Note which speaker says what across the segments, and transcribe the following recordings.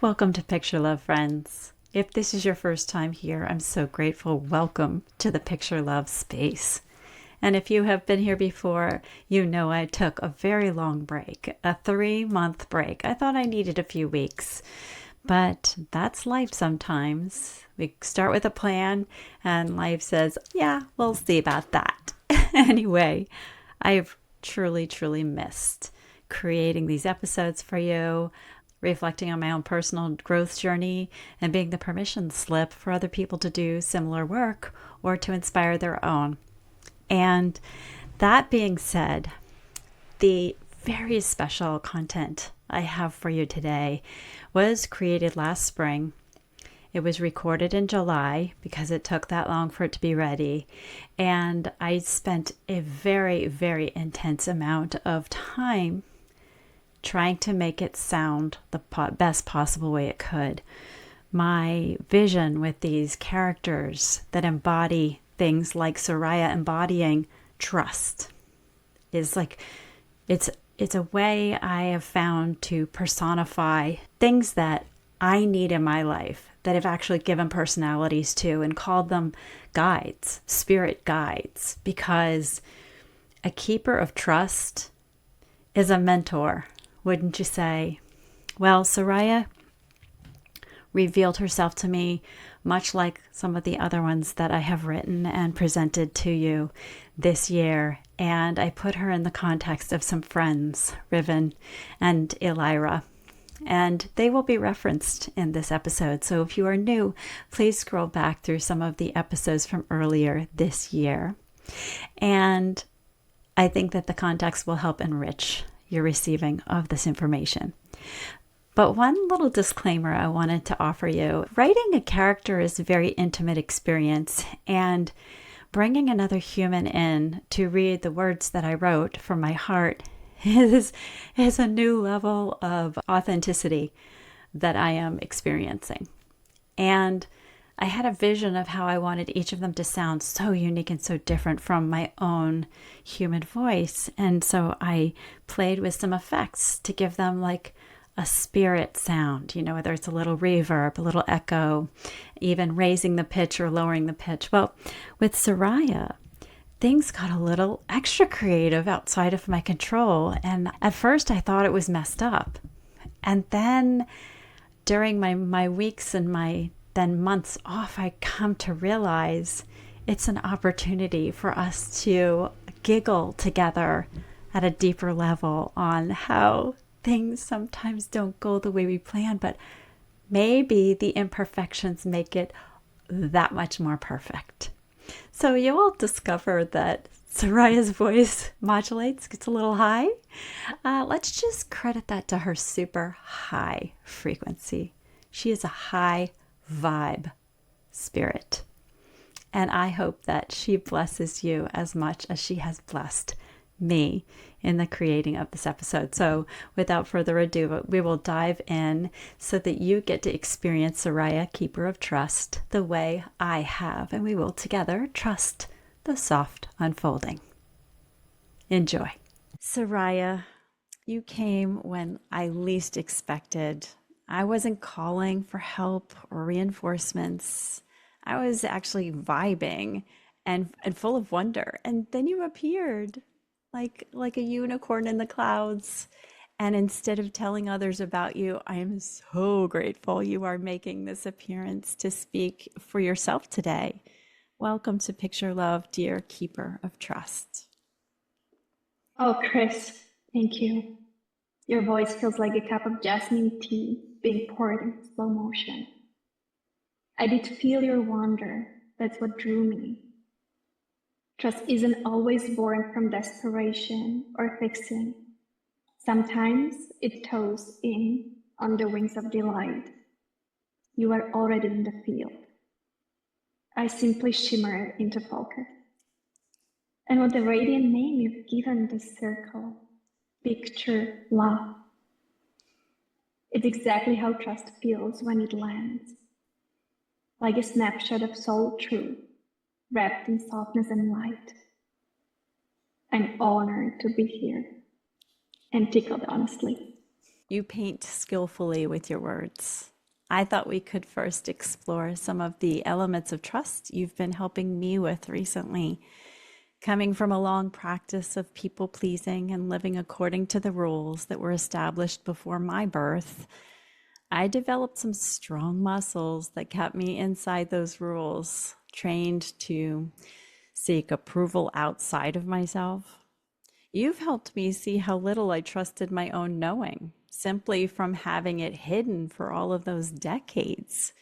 Speaker 1: Welcome to Picture Love, friends. If this is your first time here, I'm so grateful. Welcome to the Picture Love space. And if you have been here before, you know I took a very long break, a 3-month break. I thought I needed a few weeks, but that's life sometimes. We start with a plan, and life says, yeah, we'll see about that. Anyway, I've truly missed creating these episodes for you, reflecting on my own personal growth journey, and being the permission slip for other people to do similar work or to inspire their own. And that being said, the very special content I have for you today was created last spring. It was recorded in July because it took that long for it to be ready. And I spent a very intense amount of time trying to make it sound the best possible way it could. My vision with these characters that embody things like Soraya embodying trust is like, it's a way I have found to personify things that I need in my life, that I've actually given personalities to and called them guides, spirit guides, because a keeper of trust is a mentor, wouldn't you say? Well, Soraya revealed herself to me much like some of the other ones that I have written and presented to you this year. And I put her in the context of some friends, Riven and Elira. And they will be referenced in this episode. So if you are new, please scroll back through some of the episodes from earlier this year. And I think that the context will help enrich your receiving of this information. But one little disclaimer I wanted to offer you. Writing a character is a very intimate experience, and bringing another human in to read the words that I wrote from my heart is a new level of authenticity that I am experiencing. And I had a vision of how I wanted each of them to sound so unique and so different from my own human voice. And so I played with some effects to give them like a spirit sound, whether it's a little reverb, a little echo, even raising the pitch or lowering the pitch. Well, with Soraya, things got a little extra creative outside of my control. And at first I thought it was messed up. And then during my weeks and my then months off, I come to realize it's an opportunity for us to giggle together at a deeper level on how things sometimes don't go the way we plan, but maybe the imperfections make it that much more perfect. So you will discover that Soraya's voice modulates, gets a little high. Let's just credit that to her super high frequency. She is a high vibe spirit. And I hope that she blesses you as much as she has blessed me in the creating of this episode. So without further ado, we will dive in so that you get to experience Soraya, Keeper of Trust, the way I have, and we will together trust the soft unfolding. Enjoy. Soraya, you came when I least expected. I wasn't calling for help or reinforcements. I was actually vibing and full of wonder. And then you appeared like a unicorn in the clouds. And instead of telling others about you, I am so grateful you are making this appearance to speak for yourself today. Welcome to Picture Love, dear Keeper of Trust.
Speaker 2: Oh, Kris, thank you. Your voice feels like a cup of jasmine tea being poured in slow motion. I did feel your wonder. That's what drew me. Trust isn't always born from desperation or fixing. Sometimes it tows in on the wings of delight. You are already in the field. I simply shimmer into focus. And what a radiant name you've given this circle. Picture love. It's exactly how trust feels when it lands. Like a snapshot of soul truth, wrapped in softness and light. I'm honored to be here and tickled, honestly.
Speaker 1: You paint skillfully with your words. I thought we could first explore some of the elements of trust you've been helping me with recently. Coming from a long practice of people pleasing and living according to the rules that were established before my birth, I developed some strong muscles that kept me inside those rules, trained to seek approval outside of myself. You've helped me see how little I trusted my own knowing, simply from having it hidden for all of those decades.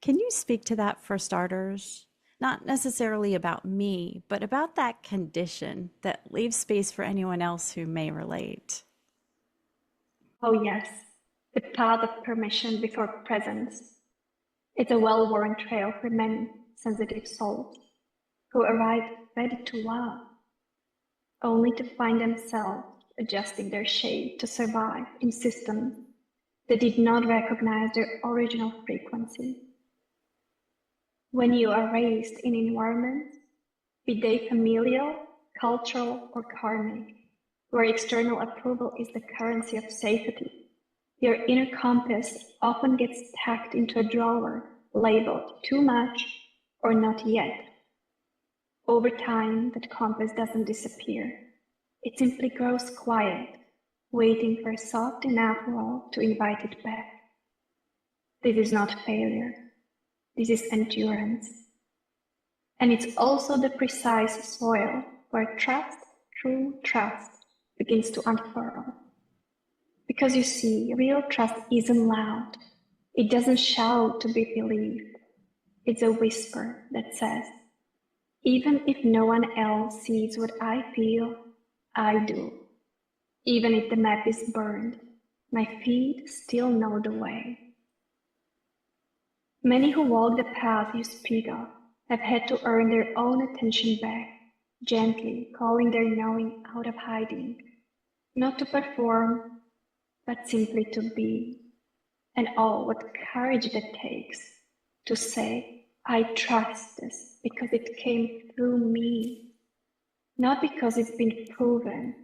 Speaker 1: Can you speak to that for starters? Not necessarily about me, but about that condition that leaves space for anyone else who may relate.
Speaker 2: Oh, yes, the path of permission before presence. It's a well-worn trail for many sensitive souls who arrive ready to love, only to find themselves adjusting their shape to survive in systems that did not recognize their original frequency. When you are raised in environments, be they familial, cultural, or karmic, where external approval is the currency of safety, your inner compass often gets tacked into a drawer labeled too much or not yet. Over time, that compass doesn't disappear. It simply grows quiet, waiting for a soft enough roll to invite it back. This is not failure. This is endurance. And it's also the precise soil where trust, true trust, begins to unfurl. Because you see, real trust isn't loud. It doesn't shout to be believed. It's a whisper that says, even if no one else sees what I feel, I do. Even if the map is burned, my feet still know the way. Many who walk the path you speak of have had to earn their own attention back, gently calling their knowing out of hiding, not to perform, but simply to be. And oh, what courage that takes to say, I trust this because it came through me, not because it's been proven,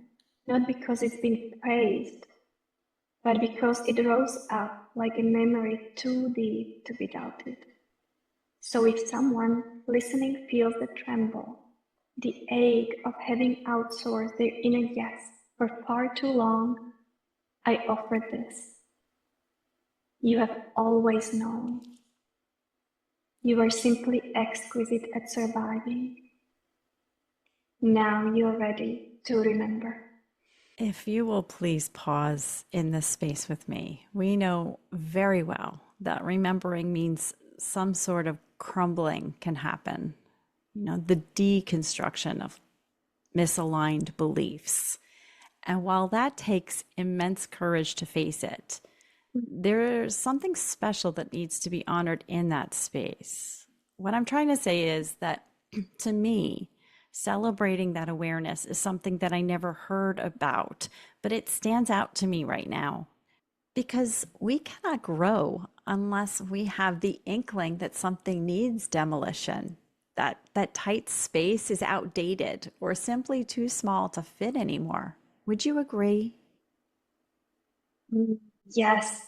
Speaker 2: not because it's been praised, but because it rose up like a memory too deep to be doubted. So if someone listening feels the tremble, the ache of having outsourced their inner yes for far too long, I offer this. You have always known. You are simply exquisite at surviving. Now you're ready to remember.
Speaker 1: If you will please pause in this space with me, we know very well that remembering means some sort of crumbling can happen. The deconstruction of misaligned beliefs. And while that takes immense courage to face it, there's something special that needs to be honored in that space. What I'm trying to say is that to me, celebrating that awareness is something that I never heard about, but it stands out to me right now because we cannot grow unless we have the inkling that something needs demolition, that tight space is outdated or simply too small to fit anymore. Would you agree?
Speaker 2: Yes,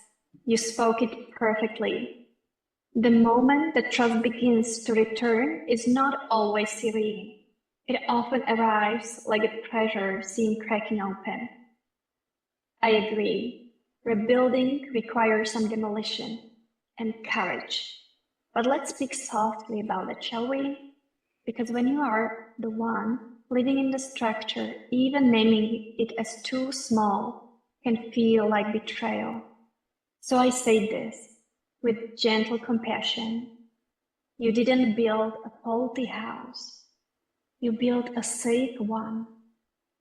Speaker 2: you spoke it perfectly. The moment the trust begins to return is not always serene. It often arrives like a treasure seen cracking open. I agree. Rebuilding requires some demolition and courage. But let's speak softly about it, shall we? Because when you are the one living in the structure, even naming it as too small can feel like betrayal. So I say this with gentle compassion. You didn't build a faulty house. You built a safe one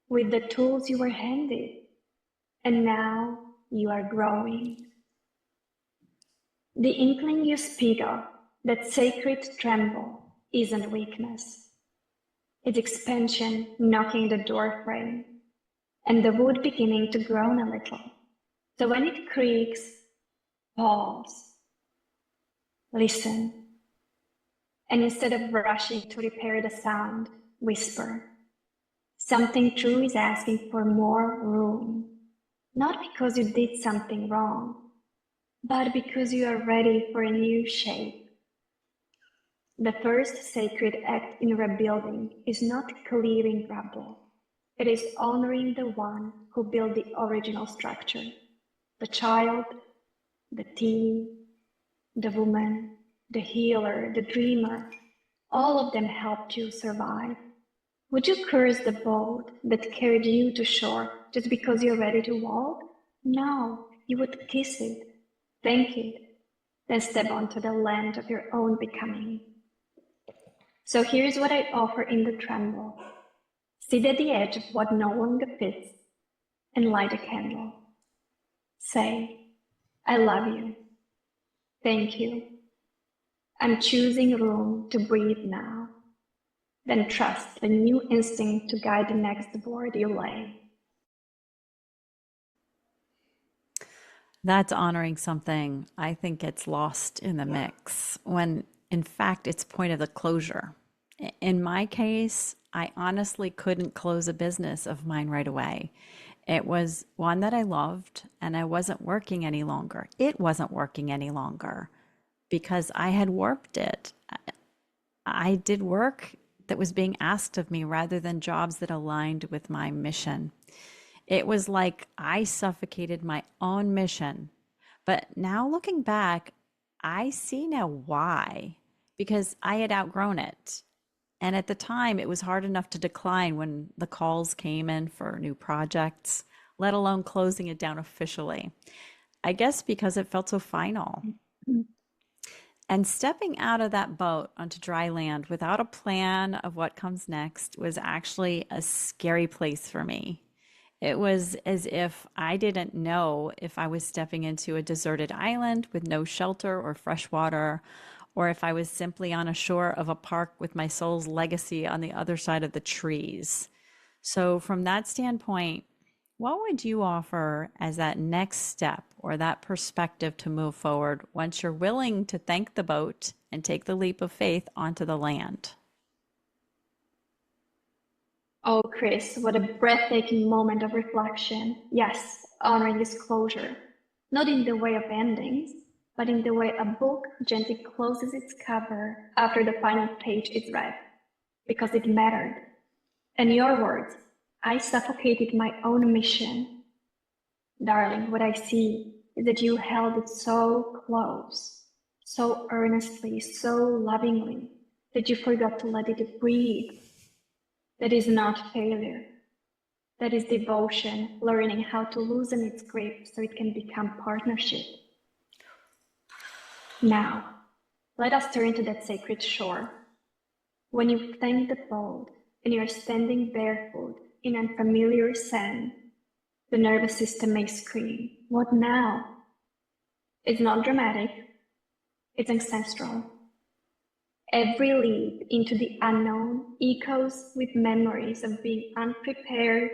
Speaker 2: with the tools you were handed. And now you are growing. The inkling you speak of, that sacred tremble, isn't weakness. It's expansion knocking the door frame, and the wood beginning to groan a little. So when it creaks, pause, listen, and instead of rushing to repair the sound, whisper. Something true is asking for more room. not because you did something wrong, but because you are ready for a new shape. The first sacred act in rebuilding is not clearing rubble. It is honoring the one who built the original structure. The child, the teen, the woman, the healer, the dreamer, all of them helped you survive. Would you curse the boat that carried you to shore just because you're ready to walk? No, you would kiss it, thank it, then step onto the land of your own becoming. So here's what I offer in the tremble. Sit at the edge of what no longer fits and light a candle. Say, I love you. Thank you. I'm choosing room to breathe now. Then trust the new instinct to guide the next board you lay.
Speaker 1: That's honoring something I think gets lost in the mix when, in fact, it's point of the closure. In my case, I honestly couldn't close a business of mine right away. It was one that I loved, and I wasn't working any longer. It wasn't working any longer because I had warped it. I did work that was being asked of me rather than jobs that aligned with my mission. It was like I suffocated my own mission. But now looking back, I see now why, because I had outgrown it. And at the time, it was hard enough to decline when the calls came in for new projects, let alone closing it down officially. I guess because it felt so final. And stepping out of that boat onto dry land without a plan of what comes next was actually a scary place for me. It was as if I didn't know if I was stepping into a deserted island with no shelter or fresh water, or if I was simply on a shore of a park with my soul's legacy on the other side of the trees. So, from that standpoint, what would you offer as that next step or that perspective to move forward once you're willing to thank the boat and take the leap of faith onto the land?
Speaker 2: Oh, Kris, what a breathtaking moment of reflection. Yes, honoring is closure. Not in the way of endings, but in the way a book gently closes its cover after the final page is read. Because it mattered. In your words, I suffocated my own mission. Darling, what I see is that you held it so close, so earnestly, so lovingly, that you forgot to let it breathe. That is not failure. That is devotion, learning how to loosen its grip so it can become partnership. Now, let us turn to that sacred shore. When you thank the boat and you're standing barefoot in unfamiliar sand, the nervous system may scream, "What now?" It's not dramatic, it's ancestral. Every leap into the unknown echoes with memories of being unprepared,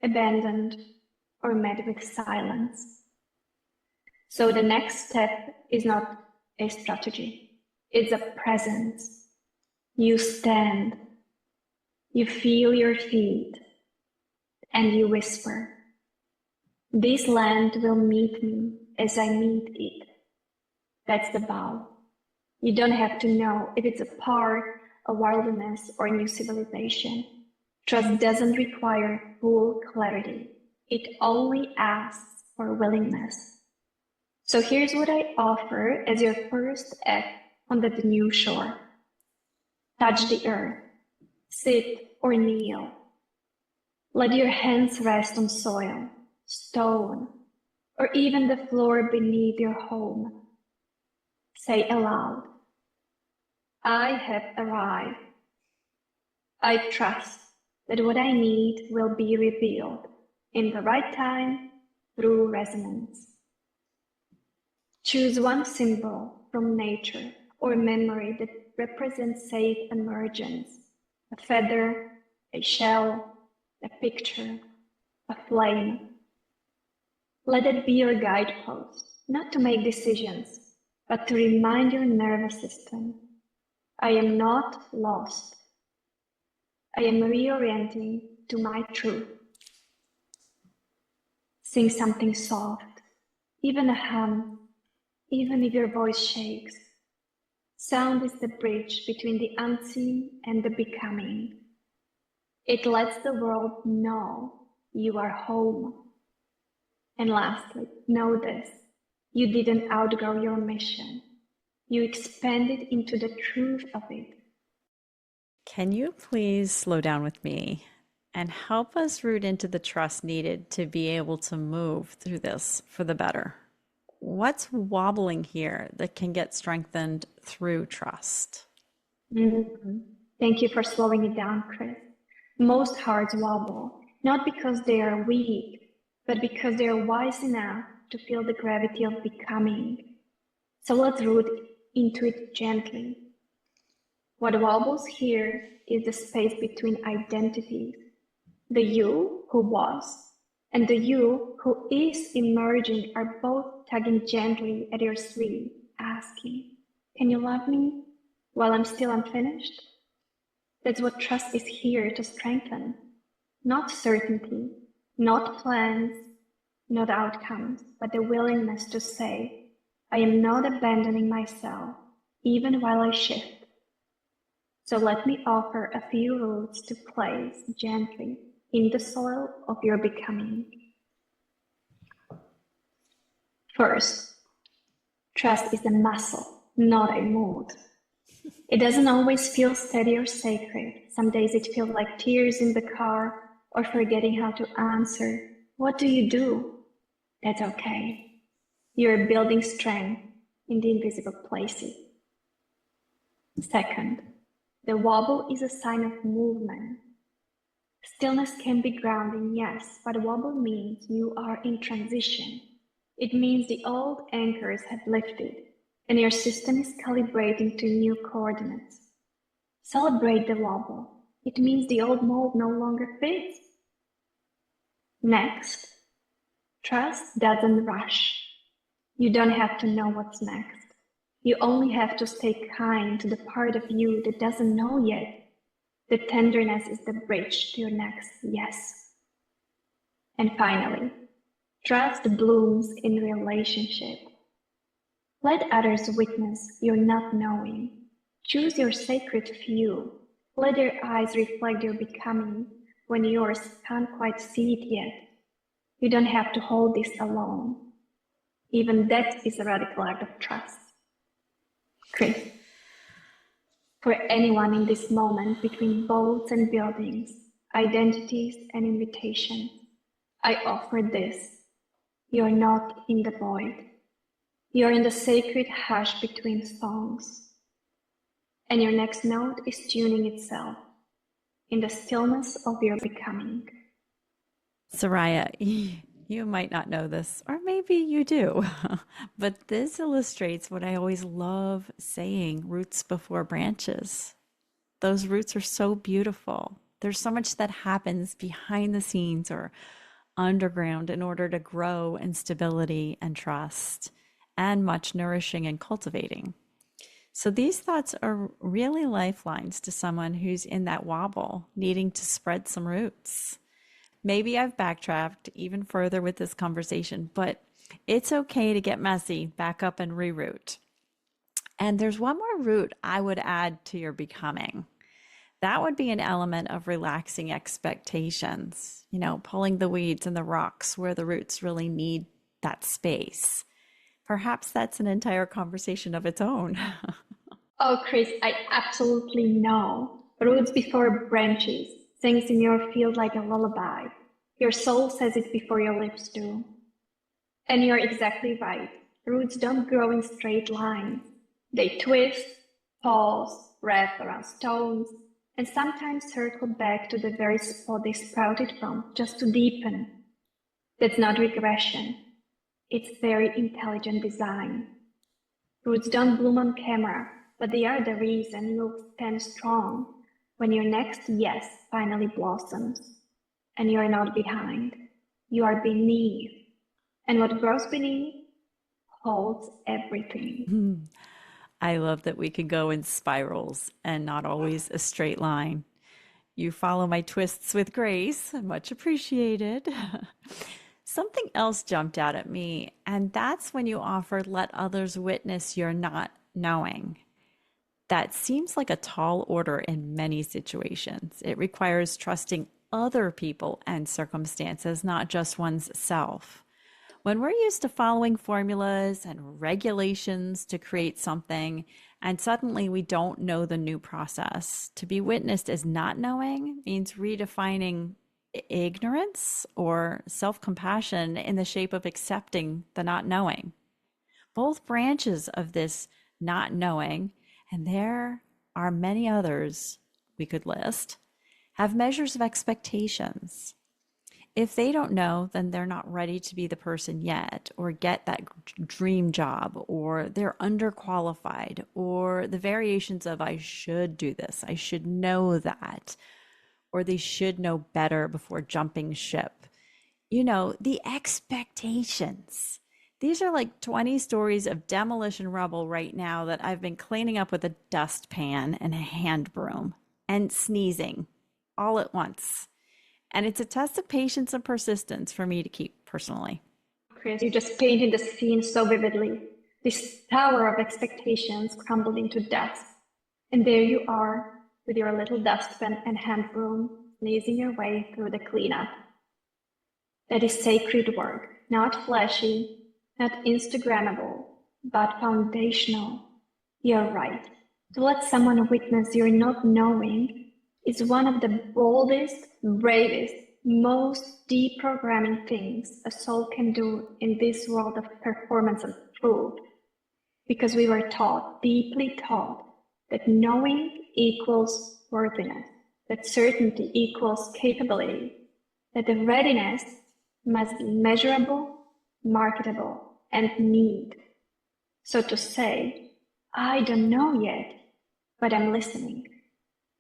Speaker 2: abandoned, or met with silence. So the next step is not a strategy, it's a presence. You stand, you feel your feet, and you whisper, "This land will meet me as I meet it." That's the vow. You don't have to know if it's a park, a wilderness, or a new civilization. Trust doesn't require full clarity. It only asks for willingness. So here's what I offer as your first act on that new shore. Touch the earth, sit or kneel. Let your hands rest on soil, stone, or even the floor beneath your home. Say aloud, "I have arrived. I trust that what I need will be revealed in the right time through resonance." Choose one symbol from nature or memory that represents safe emergence. A feather, a shell, a picture, a flame. Let it be your guidepost, not to make decisions, but to remind your nervous system, I am not lost. I am reorienting to my truth. Sing something soft, even a hum, even if your voice shakes. Sound is the bridge between the unseen and the becoming. It lets the world know you are home. And lastly, know this, you didn't outgrow your mission. You expanded into the truth of it.
Speaker 1: Can you please slow down with me and help us root into the trust needed to be able to move through this for the better? What's wobbling here that can get strengthened through trust?
Speaker 2: Thank you for slowing it down, Kris. Most hearts wobble, not because they are weak, but because they are wise enough to feel the gravity of becoming. So let's root into it gently. What wobbles here is the space between identities. The you who was and the you who is emerging are both tugging gently at your sleeve, asking, "Can you love me while I'm still unfinished?" That's what trust is here to strengthen. Not certainty, not plans, not outcomes, but the willingness to say, "I am not abandoning myself, even while I shift." So let me offer a few roots to place gently in the soil of your becoming. First, trust is a muscle, not a mood. It doesn't always feel steady or sacred. Some days it feels like tears in the car or forgetting how to answer. What do you do? That's okay. You're building strength in the invisible places. Second, the wobble is a sign of movement. Stillness can be grounding, yes, but wobble means you are in transition. It means the old anchors have lifted and your system is calibrating to new coordinates. Celebrate the wobble. It means the old mold no longer fits. Next, trust doesn't rush. You don't have to know what's next. You only have to stay kind to the part of you that doesn't know yet. The tenderness is the bridge to your next yes. And finally, trust blooms in relationship. Let others witness your not knowing. Choose your sacred few. Let their eyes reflect your becoming when yours can't quite see it yet. You don't have to hold this alone. Even that is a radical act of trust. Kris, for anyone in this moment between boats and buildings, identities and invitations, I offer this. You're not in the void. You're in the sacred hush between songs. And your next note is tuning itself in the stillness of your becoming.
Speaker 1: Soraya, you might not know this, or maybe you do, but this illustrates what I always love saying, roots before branches. Those roots are so beautiful. There's so much that happens behind the scenes or underground in order to grow in stability and trust, and much nourishing and cultivating. So these thoughts are really lifelines to someone who's in that wobble, needing to spread some roots. Maybe I've backtracked even further with this conversation, but it's okay to get messy, back up and reroute. And there's one more root I would add to your becoming. That would be an element of relaxing expectations, pulling the weeds and the rocks where the roots really need that space. Perhaps that's an entire conversation of its own.
Speaker 2: Oh, Kris, I absolutely know. Roots before branches sings in your field like a lullaby. Your soul says it before your lips do. And you're exactly right. Roots don't grow in straight lines. They twist, pause, wrap around stones, and sometimes circle back to the very spot they sprouted from just to deepen. That's not regression. It's very intelligent design. Roots don't bloom on camera, but they are the reason you'll stand strong when your next yes finally blossoms. And you're not behind, you are beneath. And what grows beneath holds everything.
Speaker 1: I love that we can go in spirals and not always a straight line. You follow my twists with grace, much appreciated. Something else jumped out at me, and that's when you offered let others witness your not knowing. That seems like a tall order in many situations. It requires trusting other people and circumstances, not just one's self. When we're used to following formulas and regulations to create something, and suddenly we don't know the new process, to be witnessed as not knowing means redefining ignorance or self compassion in the shape of accepting the not knowing. Both branches of this not knowing, and there are many others we could list, have measures of expectations. If they don't know, then they're not ready to be the person yet, or get that dream job, or they're underqualified, or the variations of I should do this, I should know that, or they should know better before jumping ship. The expectations. These are like 20 stories of demolition rubble right now that I've been cleaning up with a dustpan and a hand broom and sneezing all at once. And it's a test of patience and persistence for me to keep personally.
Speaker 2: Kris, you just painted the scene so vividly. This tower of expectations crumbled into dust. And there you are, with your little dustpan and hand broom, sneezing your way through the cleanup. That is sacred work, not flashy, not Instagrammable, but foundational. You're right. To let someone witness your not knowing is one of the boldest, bravest, most deprogramming things a soul can do in this world of performance and proof. Because we were taught, deeply taught, that knowing equals worthiness, that certainty equals capability, that the readiness must be measurable, marketable, and need. So to say, I don't know yet, but I'm listening,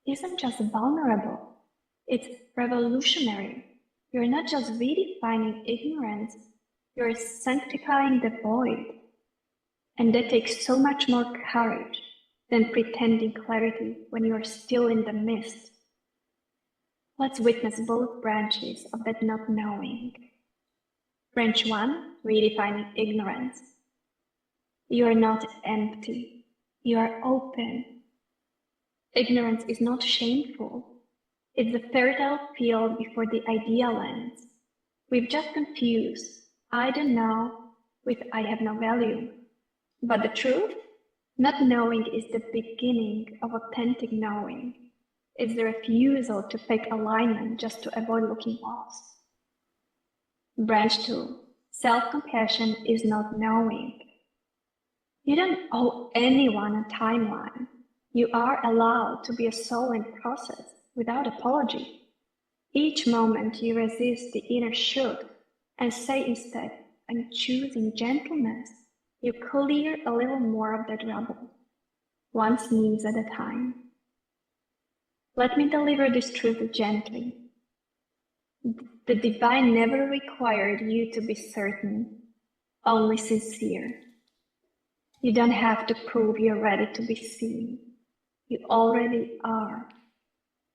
Speaker 2: isn't just vulnerable, it's revolutionary. You're not just redefining ignorance, you're sanctifying the void. And that takes so much more courage than pretending clarity when you're still in the mist. Let's witness both branches of that not knowing. Branch 1, redefining ignorance. You are not empty, you are open. Ignorance is not shameful. It's the fertile field before the idea lands. We've just confused I don't know with I have no value. But the truth? Not knowing is the beginning of authentic knowing. It's the refusal to fake alignment just to avoid looking lost. Branch 2, self-compassion is not knowing. You don't owe anyone a timeline. You are allowed to be a soul in process without apology. Each moment you resist the inner should and say instead, I'm choosing gentleness. You clear a little more of that rubble, one sneeze at a time. Let me deliver this truth gently. The divine never required you to be certain, only sincere. You don't have to prove you're ready to be seen. You already are,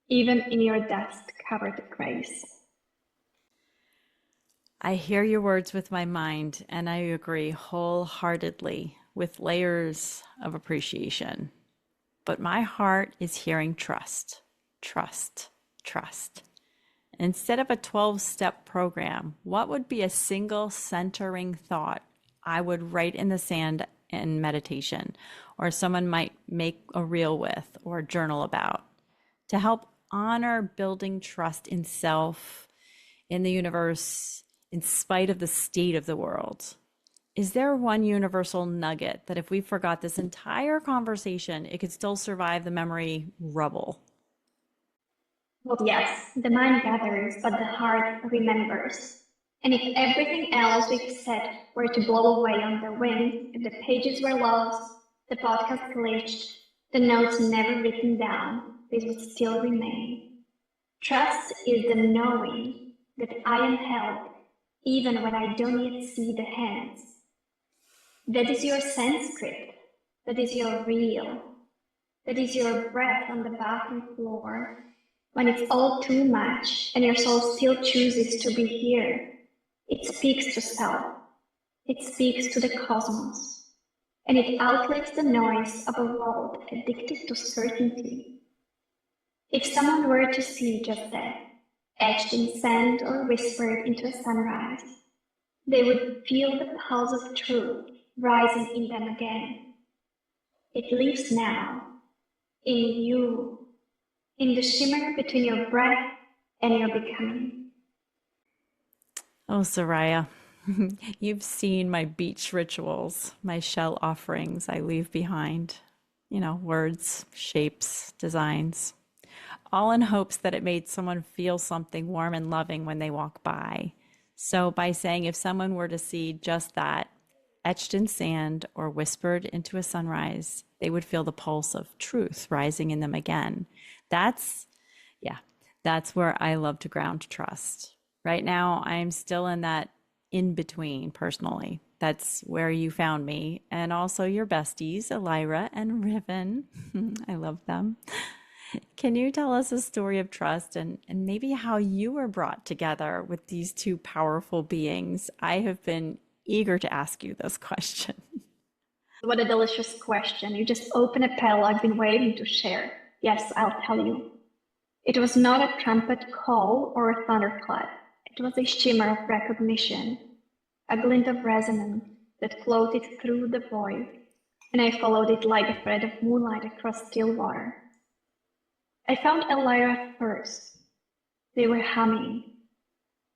Speaker 2: even in your dust-covered grace.
Speaker 1: I hear your words with my mind, and I agree wholeheartedly with layers of appreciation. But my heart is hearing trust, trust, trust. Instead of a 12-step program, what would be a single centering thought I would write in the sand in meditation, or someone might make a reel with or journal about, to help honor building trust in self, in the universe, in spite of the state of the world? Is there one universal nugget that if we forgot this entire conversation, it could still survive the memory rubble?
Speaker 2: Well, yes, the mind gathers, but the heart remembers. And if everything else we've said were to blow away on the wind, if the pages were lost, the podcast glitched, the notes never written down, this would still remain. Trust is the knowing that I am held, even when I don't yet see the hands. That is your Sanskrit, that is your real, that is your breath on the bathroom floor, when it's all too much and your soul still chooses to be here. It speaks to self. It speaks to the cosmos. And it outlives the noise of a world addicted to certainty. If someone were to see just that, etched in sand or whispered into a sunrise, they would feel the pulse of truth rising in them again. It lives now, in you, in the shimmer between your breath and your becoming.
Speaker 1: Oh, Soraya, you've seen my beach rituals, my shell offerings I leave behind. Words, shapes, designs, all in hopes that it made someone feel something warm and loving when they walk by. So, by saying if someone were to see just that, etched in sand or whispered into a sunrise, they would feel the pulse of truth rising in them again. That's, yeah, that's where I love to ground trust. Right now, I'm still in that in between personally. That's where you found me, and also your besties, Elira and Riven. I love them. Can you tell us a story of trust and maybe how you were brought together with these two powerful beings? I have been eager to ask you this question.
Speaker 2: What a delicious question. You just open a petal I've been waiting to share. Yes, I'll tell you. It was not a trumpet call or a thunderclap. It was a shimmer of recognition, a glint of resonance that floated through the void, and I followed it like a thread of moonlight across still water. I found Elira first. They were humming,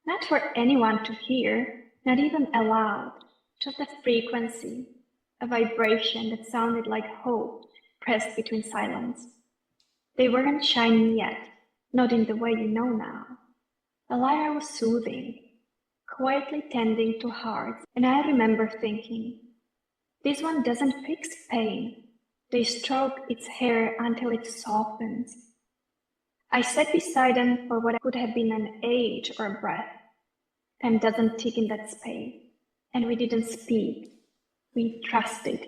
Speaker 2: not for anyone to hear, not even aloud, just a frequency, a vibration that sounded like hope pressed between silence. They weren't shining yet, not in the way you know now. Elira was soothing, quietly tending to hearts, and I remember thinking, this one doesn't fix pain. They stroke its hair until it softens. I sat beside them for what could have been an age or a breath. Time doesn't tick in that space, and we didn't speak. We trusted.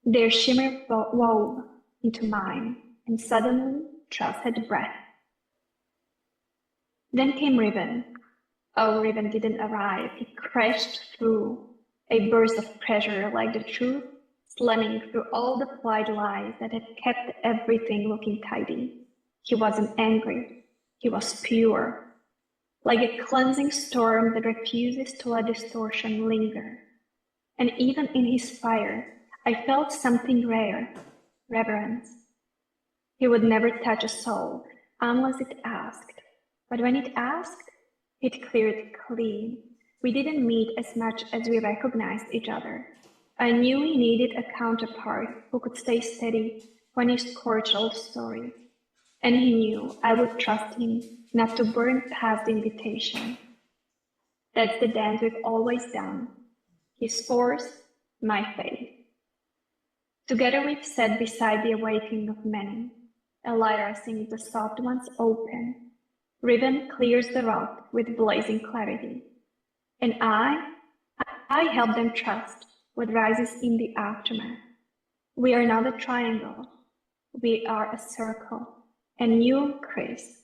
Speaker 2: Their shimmer wove into mine, and suddenly trust had breath. Then came Riven. Oh, Riven didn't arrive. He crashed through, a burst of pressure like the truth, slamming through all the plied lies that had kept everything looking tidy. He wasn't angry. He was pure, like a cleansing storm that refuses to let distortion linger. And even in his fire, I felt something rare, reverence. He would never touch a soul unless it asked. But when it asked, it cleared clean. We didn't meet as much as we recognized each other. I knew he needed a counterpart who could stay steady when he scorched old stories. And he knew I would trust him not to burn past the invitation. That's the dance we've always done. His force, my faith. Together we've sat beside the awakening of many. Elira sings the soft ones open. Riven clears the rock with blazing clarity. And I help them trust what rises in the aftermath. We are not a triangle. We are a circle. And you, Kris,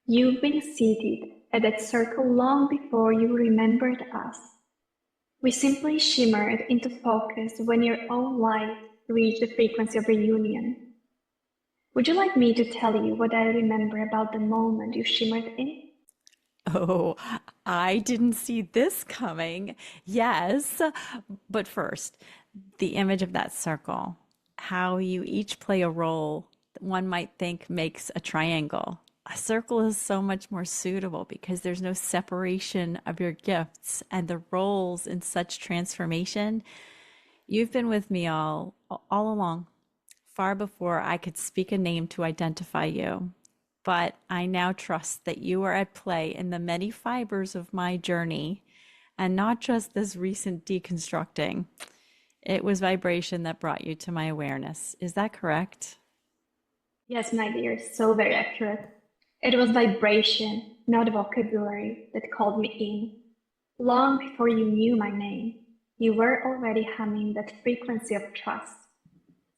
Speaker 2: you've been seated at that circle long before you remembered us. We simply shimmered into focus when your own light reached the frequency of reunion. Would you like me to tell you what I remember about the moment you shimmered in?
Speaker 1: Oh, I didn't see this coming. Yes, but first, the image of that circle, how you each play a role that one might think makes a triangle. A circle is so much more suitable because there's no separation of your gifts and the roles in such transformation. You've been with me all along, far before I could speak a name to identify you. But I now trust that you are at play in the many fibers of my journey and not just this recent deconstructing. It was vibration that brought you to my awareness. Is that correct?
Speaker 2: Yes, my dear, so very accurate. It was vibration, not vocabulary, that called me in. Long before you knew my name, you were already humming that frequency of trust,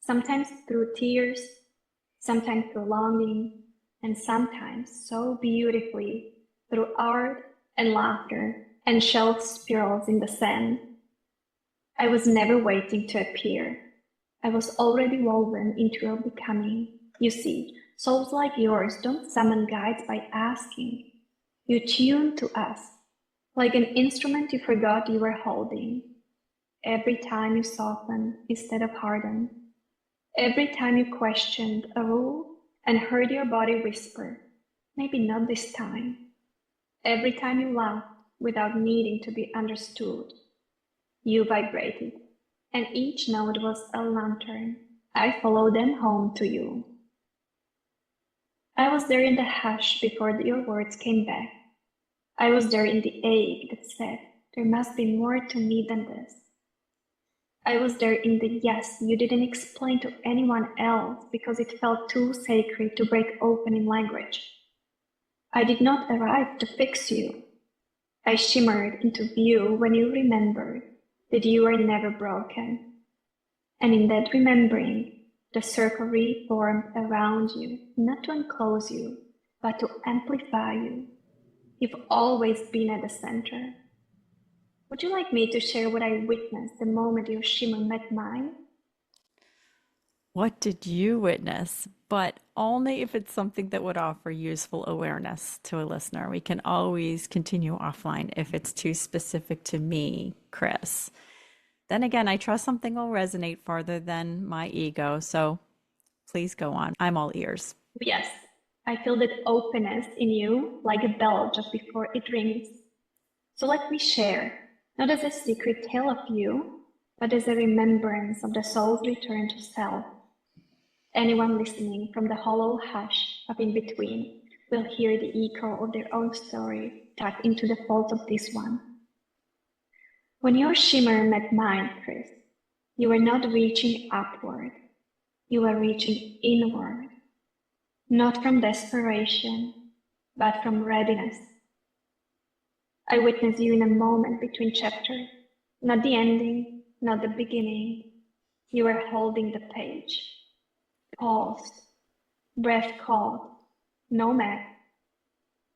Speaker 2: sometimes through tears, sometimes through longing, and sometimes so beautifully through art and laughter and shelf spirals in the sand. I was never waiting to appear. I was already woven into your becoming. You see, souls like yours don't summon guides by asking. You tune to us, like an instrument you forgot you were holding. Every time you soften instead of harden. Every time you questioned a rule and heard your body whisper, maybe not this time. Every time you laughed without needing to be understood. You vibrated, and each note was a lantern. I followed them home to you. I was there in the hush before your words came back. I was there in the ache that said, there must be more to me than this. I was there in the yes you didn't explain to anyone else because it felt too sacred to break open in language. I did not arrive to fix you. I shimmered into view when you remembered that you were never broken. And in that remembering, the circle reformed around you, not to enclose you, but to amplify you. You've always been at the center. Would you like me to share what I witnessed the moment your shimmer met mine?
Speaker 1: What did you witness? But only if it's something that would offer useful awareness to a listener. We can always continue offline if it's too specific to me, Kris. Then again, I trust something will resonate farther than my ego. So please go on. I'm all ears.
Speaker 2: Yes, I feel that openness in you like a bell just before it rings. So let me share, not as a secret tale of you, but as a remembrance of the soul's return to self. Anyone listening from the hollow hush of in between will hear the echo of their own story tucked into the folds of this one. When your shimmer met mine, Kris, you were not reaching upward, you were reaching inward, not from desperation, but from readiness. I witnessed you in a moment between chapters, not the ending, not the beginning. You were holding the page, paused, breath caught, no map,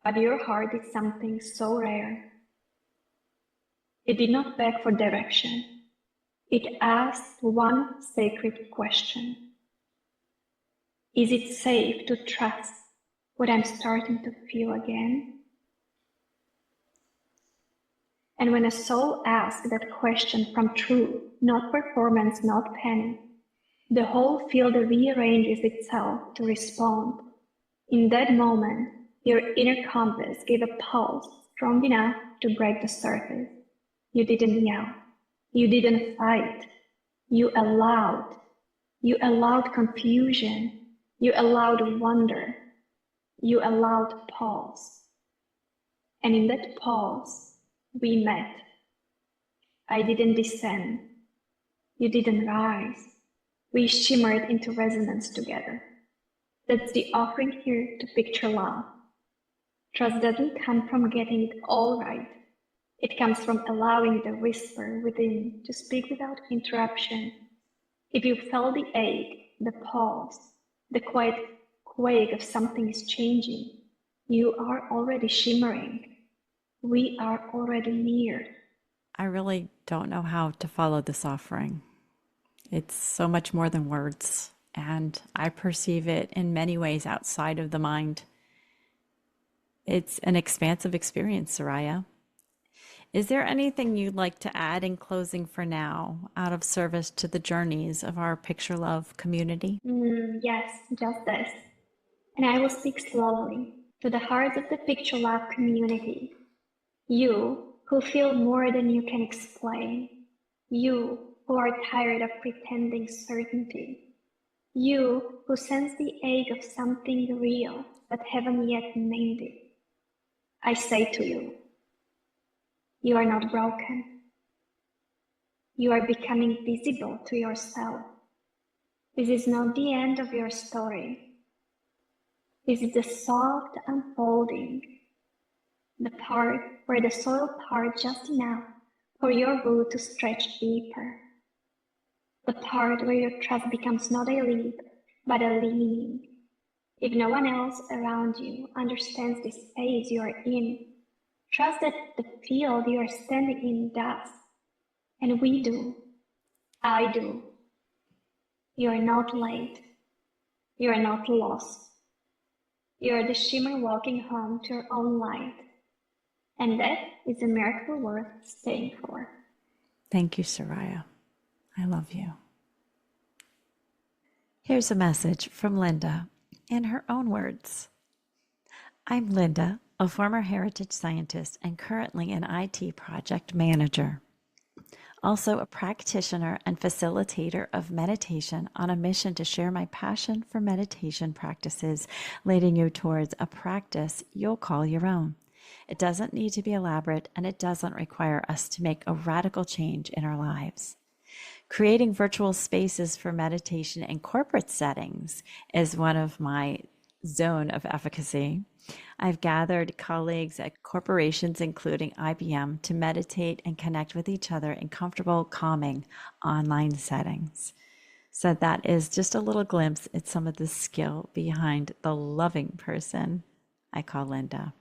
Speaker 2: but your heart did something so rare. It did not beg for direction. It asked one sacred question. Is it safe to trust what I'm starting to feel again? And when a soul asks that question from truth, not performance, not panic, the whole field rearranges itself to respond. In that moment, your inner compass gave a pulse strong enough to break the surface. You didn't yell. You didn't fight. You allowed. You allowed confusion. You allowed wonder. You allowed pause. And in that pause, we met. I didn't descend. You didn't rise. We shimmered into resonance together. That's the offering here to picture love. Trust doesn't come from getting it all right. It comes from allowing the whisper within to speak without interruption. If you felt the ache, the pause, the quiet quake of something is changing, you are already shimmering. We are already near.
Speaker 1: I really don't know how to follow this offering. It's so much more than words, and I perceive it in many ways outside of the mind. It's an expansive experience, Soraya. Is there anything you'd like to add in closing for now, out of service to the journeys of our Picture Love community?
Speaker 2: Yes, just this. And I will speak slowly to the hearts of the Picture Love community. You who feel more than you can explain. You who are tired of pretending certainty. You who sense the ache of something real but haven't yet named it. I say to you, you are not broken. You are becoming visible to yourself. This is not the end of your story. This is the soft unfolding, the part where the soil parts just enough for your root to stretch deeper. The part where your trust becomes not a leap, but a leaning. If no one else around you understands this phase you are in, Trust that the field you are standing in does. And we do. I do. You are not late. You are not lost. You are the shimmer walking home to your own light. And that is a miracle worth staying for.
Speaker 1: Thank you, Soraya. I love you. Here's a message from Linda in her own words. I'm Linda, a former heritage scientist and currently an IT project manager. Also a practitioner and facilitator of meditation on a mission to share my passion for meditation practices, leading you towards a practice you'll call your own. It doesn't need to be elaborate, and it doesn't require us to make a radical change in our lives. Creating virtual spaces for meditation in corporate settings is one of my zone of efficacy. I've gathered colleagues at corporations, including IBM, to meditate and connect with each other in comfortable, calming online settings. So that is just a little glimpse at some of the skill behind the loving person I call Linda.